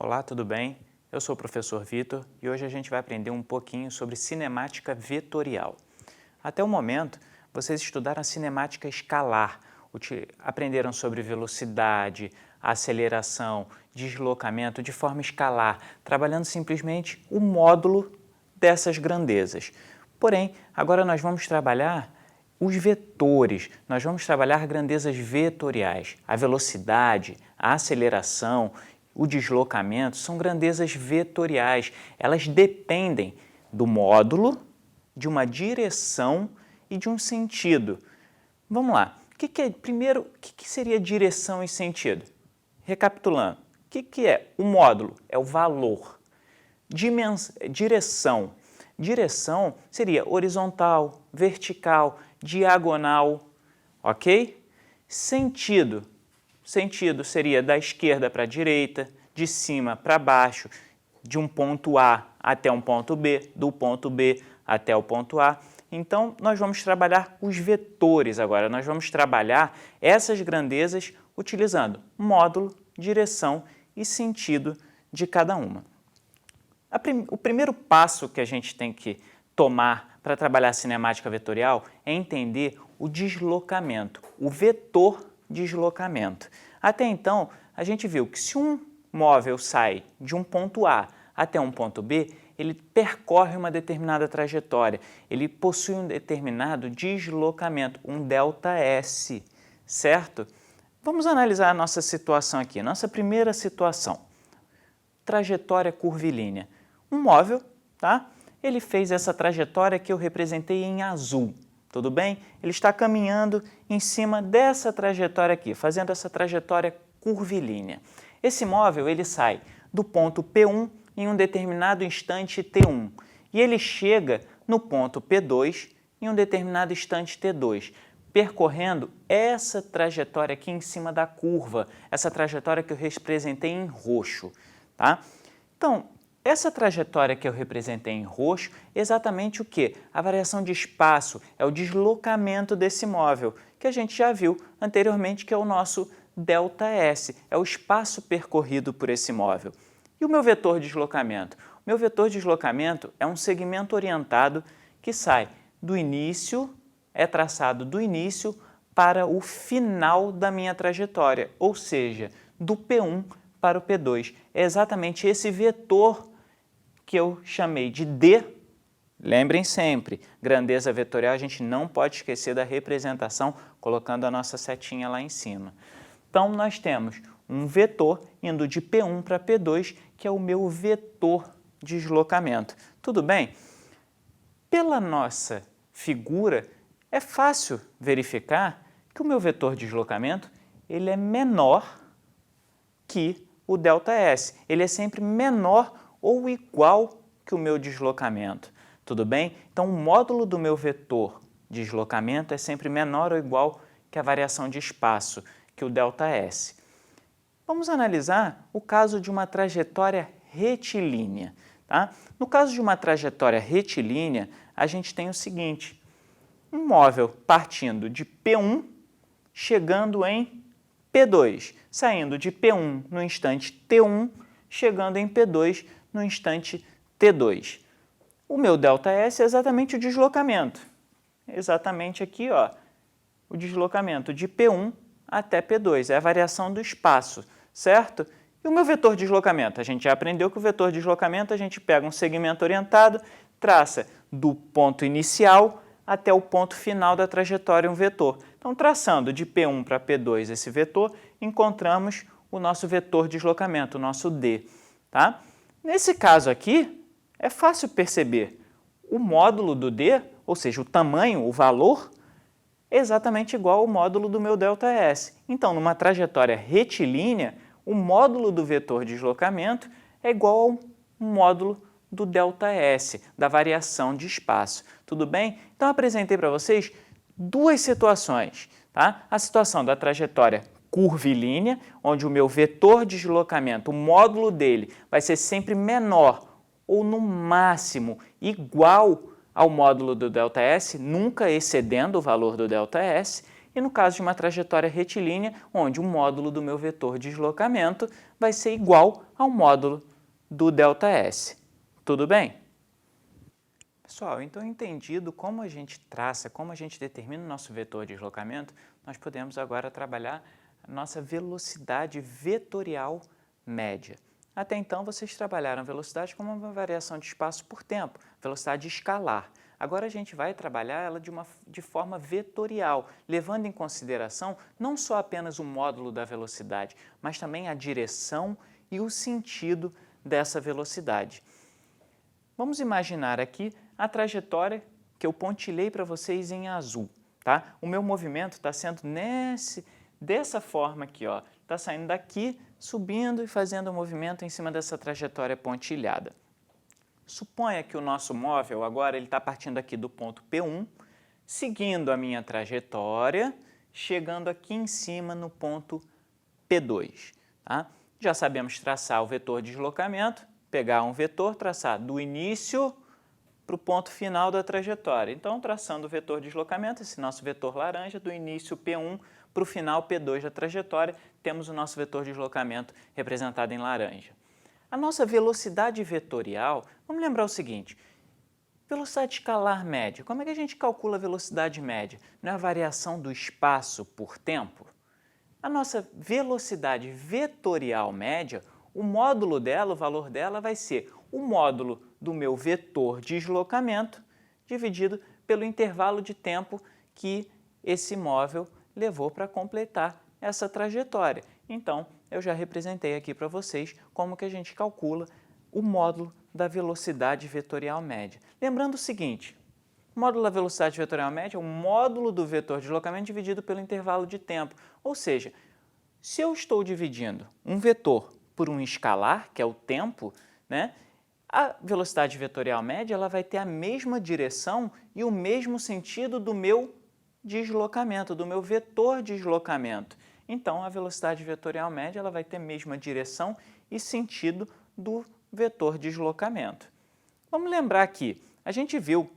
Olá, tudo bem? Eu sou o professor Vitor e hoje a gente vai aprender um pouquinho sobre cinemática vetorial. Até o momento, vocês estudaram a cinemática escalar, aprenderam sobre velocidade, aceleração, deslocamento de forma escalar, trabalhando simplesmente o módulo dessas grandezas. Porém, agora nós vamos trabalhar os vetores, nós vamos trabalhar grandezas vetoriais. A velocidade, a aceleração, o deslocamento são grandezas vetoriais. Elas dependem do módulo, de uma direção e de um sentido. Vamos lá. Primeiro, o que seria direção e sentido? Recapitulando, o que é o módulo? É o valor. Direção. Direção seria horizontal, vertical, diagonal, ok? Sentido. Sentido seria da esquerda para a direita, de cima para baixo, de um ponto A até um ponto B, do ponto B até o ponto A. Então, nós vamos trabalhar os vetores agora. Nós vamos trabalhar essas grandezas utilizando módulo, direção e sentido de cada uma. O primeiro passo que a gente tem que tomar para trabalhar a cinemática vetorial é entender o deslocamento, o vetor deslocamento. Até então, a gente viu que se um móvel sai de um ponto A até um ponto B, ele percorre uma determinada trajetória, ele possui um determinado deslocamento, um ΔS, certo? Vamos analisar a nossa situação aqui, nossa primeira situação. Trajetória curvilínea. Um móvel, tá? Ele fez essa trajetória que eu representei em azul, tudo bem? Ele está caminhando em cima dessa trajetória aqui, fazendo essa trajetória curvilínea. Esse móvel, ele sai do ponto P1 em um determinado instante T1 e ele chega no ponto P2 em um determinado instante T2, percorrendo essa trajetória aqui em cima da curva, essa trajetória que eu representei em roxo, tá? Então, essa trajetória que eu representei em roxo é exatamente o quê? A variação de espaço, é o deslocamento desse móvel, que a gente já viu anteriormente, que é o nosso ΔS, é o espaço percorrido por esse móvel. E o meu vetor de deslocamento? O meu vetor de deslocamento é um segmento orientado que sai do início, é traçado do início para o final da minha trajetória, ou seja, do P1 para o P2. É exatamente esse vetor que eu chamei de D. Lembrem sempre, grandeza vetorial a gente não pode esquecer da representação colocando a nossa setinha lá em cima. Então, nós temos um vetor indo de P1 para P2, que é o meu vetor de deslocamento. Tudo bem? Pela nossa figura, é fácil verificar que o meu vetor de deslocamento ele é menor que o ΔS. Ele é sempre menor ou igual que o meu deslocamento. Tudo bem? Então, o módulo do meu vetor de deslocamento é sempre menor ou igual que a variação de espaço, que o ΔS. Vamos analisar o caso de uma trajetória retilínea. Tá? No caso de uma trajetória retilínea, a gente tem o seguinte, um móvel partindo de P1, chegando em P2, saindo de P1 no instante T1, chegando em P2 no instante T2. O meu ΔS é exatamente o deslocamento. Exatamente aqui, ó, o deslocamento de P1 até P2, é a variação do espaço, certo? E o meu vetor de deslocamento? A gente já aprendeu que o vetor de deslocamento a gente pega um segmento orientado, traça do ponto inicial até o ponto final da trajetória um vetor. Então, traçando de P1 para P2 esse vetor, encontramos o nosso vetor de deslocamento, o nosso D. Tá? Nesse caso aqui, é fácil perceber o módulo do D, ou seja, o tamanho, o valor, é exatamente igual ao módulo do meu ΔS. Então, numa trajetória retilínea, o módulo do vetor de deslocamento é igual ao módulo do ΔS, da variação de espaço. Tudo bem? Então, apresentei para vocês duas situações. Tá? A situação da trajetória curvilínea, onde o meu vetor de deslocamento, o módulo dele, vai ser sempre menor ou, no máximo, igual ao módulo do ΔS, nunca excedendo o valor do ΔS. e no caso de uma trajetória retilínea, onde o módulo do meu vetor de deslocamento vai ser igual ao módulo do ΔS. Tudo bem? Pessoal, então entendido como a gente traça, como a gente determina o nosso vetor de deslocamento, nós podemos agora trabalhar a nossa velocidade vetorial média. Até então, vocês trabalharam velocidade como uma variação de espaço por tempo, velocidade escalar. Agora a gente vai trabalhar ela de forma vetorial, levando em consideração não só apenas o módulo da velocidade, mas também a direção e o sentido dessa velocidade. Vamos imaginar aqui a trajetória que eu pontilhei para vocês em azul, tá? O meu movimento está sendo dessa forma aqui, ó. Está saindo daqui, subindo e fazendo o movimento em cima dessa trajetória pontilhada. Suponha que o nosso móvel agora ele está partindo aqui do ponto P1, seguindo a minha trajetória, chegando aqui em cima no ponto P2. Tá? Já sabemos traçar o vetor de deslocamento, pegar um vetor, traçar do início para o ponto final da trajetória. Então, traçando o vetor de deslocamento, esse nosso vetor laranja, do início P1 para o final P2 da trajetória, temos o nosso vetor de deslocamento representado em laranja. A nossa velocidade vetorial, vamos lembrar o seguinte, velocidade escalar média, como é que a gente calcula a velocidade média? Não é a variação do espaço por tempo? A nossa velocidade vetorial média, o módulo dela, o valor dela vai ser o módulo do meu vetor de deslocamento dividido pelo intervalo de tempo que esse móvel levou para completar essa trajetória. Então, eu já representei aqui para vocês como que a gente calcula o módulo da velocidade vetorial média. Lembrando o seguinte, o módulo da velocidade vetorial média é o módulo do vetor de deslocamento dividido pelo intervalo de tempo. Ou seja, se eu estou dividindo um vetor por um escalar, que é o tempo, né, a velocidade vetorial média ela vai ter a mesma direção e o mesmo sentido do meu deslocamento, do meu vetor de deslocamento. Então, a velocidade vetorial média ela vai ter a mesma direção e sentido do vetor de deslocamento. Vamos lembrar aqui, a gente viu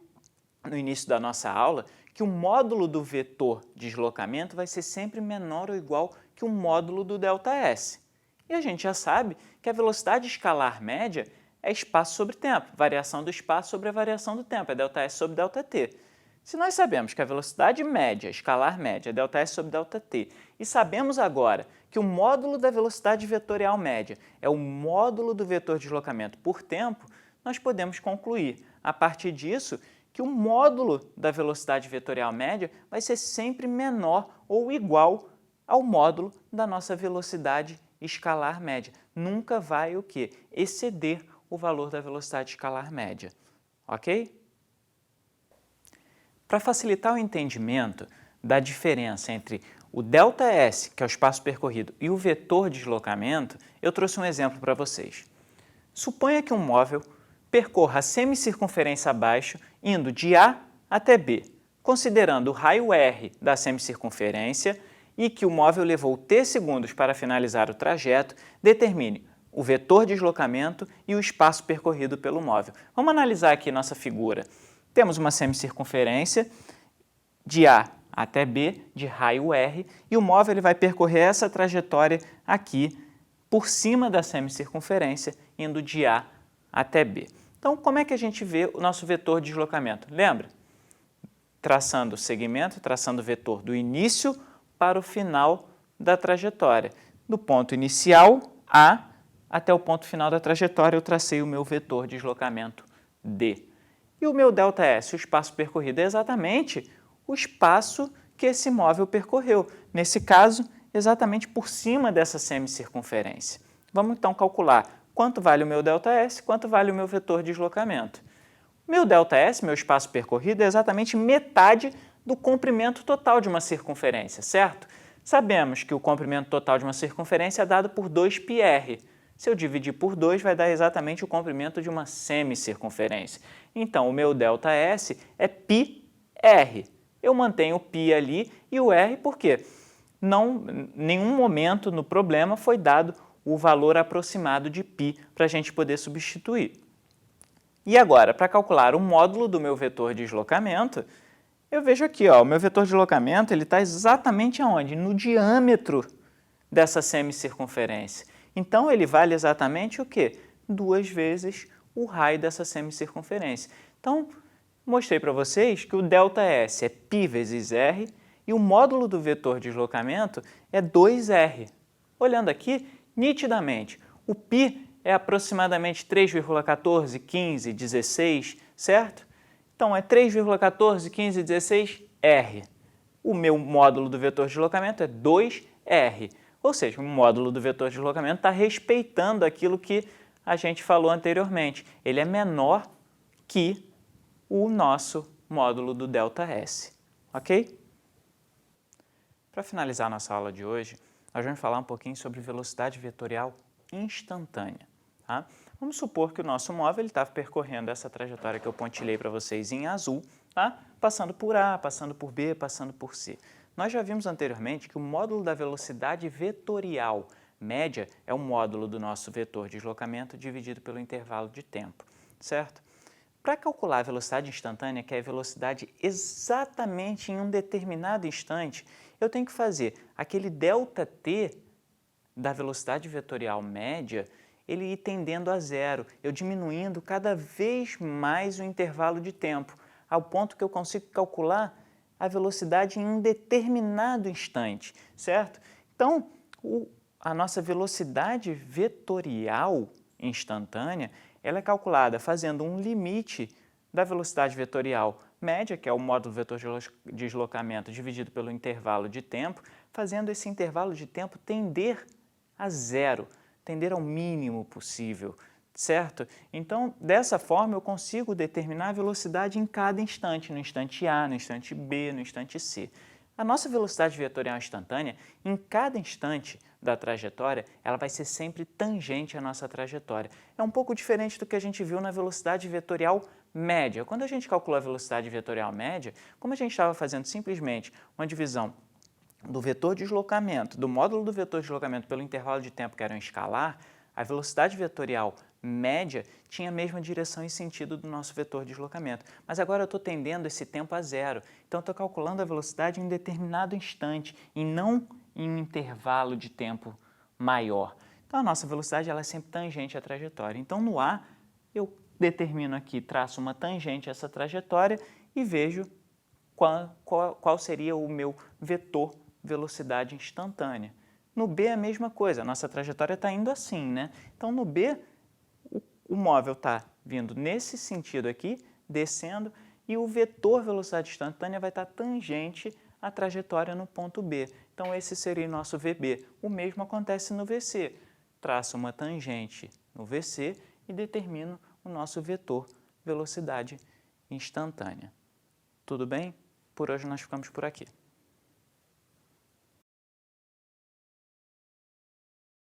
no início da nossa aula que o módulo do vetor de deslocamento vai ser sempre menor ou igual que o módulo do ΔS. E a gente já sabe que a velocidade escalar média é espaço sobre tempo, variação do espaço sobre a variação do tempo, é ΔS sobre ΔT. Se nós sabemos que a velocidade média, escalar média, é ΔS sobre ΔT, e sabemos agora que o módulo da velocidade vetorial média é o módulo do vetor de deslocamento por tempo, nós podemos concluir, a partir disso, que o módulo da velocidade vetorial média vai ser sempre menor ou igual ao módulo da nossa velocidade escalar média. Nunca vai o quê? Exceder o valor da velocidade escalar média. Ok? Para facilitar o entendimento da diferença entre o ΔS, que é o espaço percorrido, e o vetor de deslocamento, eu trouxe um exemplo para vocês. Suponha que um móvel percorra a semicircunferência abaixo, indo de A até B, considerando o raio R da semicircunferência e que o móvel levou t segundos para finalizar o trajeto, determine o vetor de deslocamento e o espaço percorrido pelo móvel. Vamos analisar aqui nossa figura. Temos uma semicircunferência de A até B, de raio R, e o móvel ele vai percorrer essa trajetória aqui por cima da semicircunferência, indo de A até B. Então, como é que a gente vê o nosso vetor de deslocamento? Lembra? Traçando o segmento, traçando o vetor do início para o final da trajetória. Do ponto inicial, A, até o ponto final da trajetória, eu tracei o meu vetor de deslocamento D. E o meu ΔS, o espaço percorrido, é exatamente o espaço que esse móvel percorreu. Nesse caso, exatamente por cima dessa semicircunferência. Vamos então calcular quanto vale o meu ΔS, quanto vale o meu vetor de deslocamento. Meu ΔS, meu espaço percorrido, é exatamente metade do comprimento total de uma circunferência, certo? Sabemos que o comprimento total de uma circunferência é dado por 2πr. Se eu dividir por 2, vai dar exatamente o comprimento de uma semicircunferência. Então, o meu ΔS é πr. Eu mantenho o π ali e o r porque nenhum momento no problema foi dado o valor aproximado de π para a gente poder substituir. E agora, para calcular o módulo do meu vetor de deslocamento, eu vejo aqui, ó, o meu vetor de deslocamento está exatamente aonde? No diâmetro dessa semicircunferência. Então, ele vale exatamente o quê? 2 vezes o raio dessa semicircunferência. Então, mostrei para vocês que o ΔS é π vezes r e o módulo do vetor de deslocamento é 2r. Olhando aqui, nitidamente, o π é aproximadamente 3,14, 15, 16, certo? Então, é 3,14, 15, 16, r. O meu módulo do vetor de deslocamento é 2r. Ou seja, o módulo do vetor de deslocamento está respeitando aquilo que a gente falou anteriormente. Ele é menor que o nosso módulo do ΔS, ok? Para finalizar nossa aula de hoje, nós vamos falar um pouquinho sobre velocidade vetorial instantânea. Tá? Vamos supor que o nosso móvel estava percorrendo essa trajetória que eu pontilhei para vocês em azul, tá? Passando por A, passando por B, passando por C. Nós já vimos anteriormente que o módulo da velocidade vetorial média é o módulo do nosso vetor de deslocamento dividido pelo intervalo de tempo, certo? Para calcular a velocidade instantânea, que é a velocidade exatamente em um determinado instante, eu tenho que fazer aquele ΔT da velocidade vetorial média, ele ir tendendo a zero, eu diminuindo cada vez mais o intervalo de tempo, ao ponto que eu consigo calcular a velocidade em um determinado instante, certo? Então, a nossa velocidade vetorial instantânea, ela é calculada fazendo um limite da velocidade vetorial média, que é o módulo vetor de deslocamento dividido pelo intervalo de tempo, fazendo esse intervalo de tempo tender a zero, tender ao mínimo possível, certo? Então, dessa forma, eu consigo determinar a velocidade em cada instante, no instante A, no instante B, no instante C. A nossa velocidade vetorial instantânea, em cada instante da trajetória, ela vai ser sempre tangente à nossa trajetória. É um pouco diferente do que a gente viu na velocidade vetorial média. Quando a gente calculou a velocidade vetorial média, como a gente estava fazendo simplesmente uma divisão do vetor de deslocamento, do módulo do vetor de deslocamento pelo intervalo de tempo que era um escalar, a velocidade vetorial média tinha a mesma direção e sentido do nosso vetor de deslocamento. Mas agora eu estou tendendo esse tempo a zero. Então, eu estou calculando a velocidade em um determinado instante e não em um intervalo de tempo maior. Então, a nossa velocidade ela é sempre tangente à trajetória. Então, no A, eu determino aqui, traço uma tangente a essa trajetória e vejo qual seria o meu vetor velocidade instantânea. No B é a mesma coisa, a nossa trajetória está indo assim, né? Então, no B, o móvel está vindo nesse sentido aqui, descendo, e o vetor velocidade instantânea vai estar tangente à trajetória no ponto B. Então, esse seria o nosso VB. O mesmo acontece no VC. Traço uma tangente no VC e determino o nosso vetor velocidade instantânea. Tudo bem? Por hoje nós ficamos por aqui.